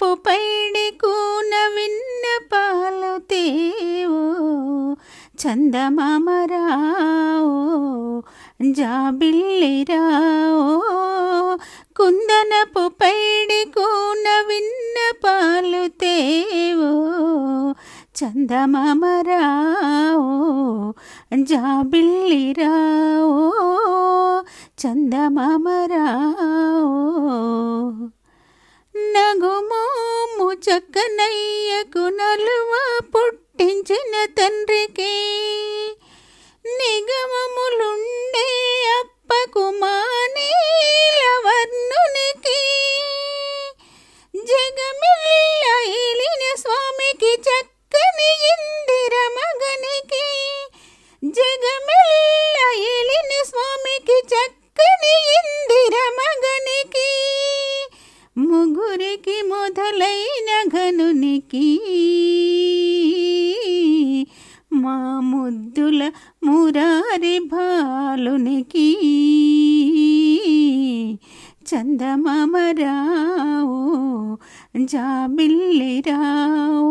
కుందనపు పైడి కూన విన్నపాలు తేవో చందమామరావో జాబిల్లిరావో కుందనపు పైడి కూన విన్నపాలు తేవో చందమామరావో జాబిల్లిరావో చందమామరావో నగుమోము చక్కనయ్యకు నలువ పుట్టించిన తండ్రికి నిగమములుండే అప్పకు మానీలవర్ణునికి జగమిల్ల ఏలిన స్వామికి చక్కని ఇందిర మగనికి జగమిల్ల ఏలిన స్వామికి చక్కని ఇందిర మగనికి ముగ్గురికి మొదలైన ఘనునికి మా ముద్దుల మురారి బాలునికి చందమామరావో జాబిల్లిరావో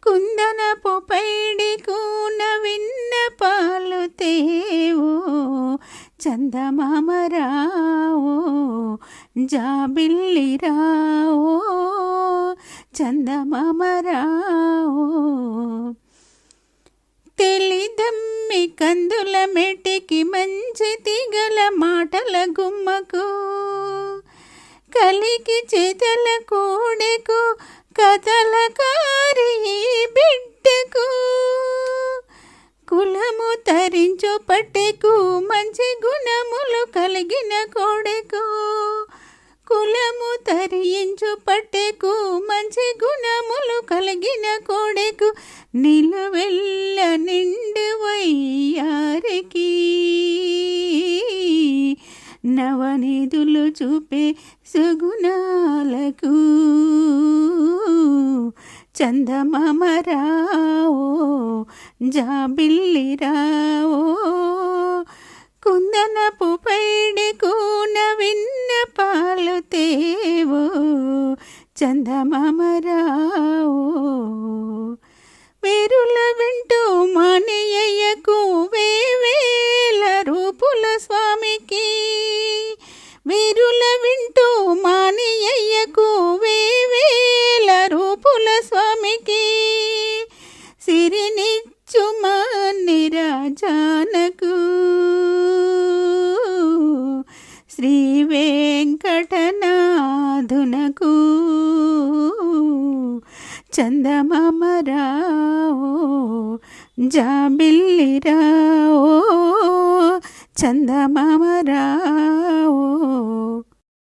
కుందనపు పైడి కూన విన్నపాలు తేవో చందమామరావో జాబిల్లిరావో చందమామరావో తెలిదమ్మి కందుల మెటికి మంచి తిగల మాటల గుమ్మకు కలికి చేతల కోడెకు కథల కారి బిడ్డకు కులము తరించు పట్టెకు మంచి గుణములు కలిగిన కోడెకు కులము తరించు పట్టెకు మంచి గుణములు కలిగిన కోడెకు నిలువెల్ల నిండు వయ్యారికి నవనిధులు చూపే సుగుణాలకు చందమామరావో జాబిల్లిరావో కుందనపు పైడి కూన విన్నపాలు తేవో చందమామరావో వీరుల వింటూ మానయ్యకు వేవేల రూపుల స్వామికి వీరుల వింటూ మానయ్యకు వేవేల రూపుల స్వామికి సిరినిచ్చు మాని రాజానకు శ్రీ వెంకటనాథునకు చందమామరావో జాబిల్లిరావో చందమామరావో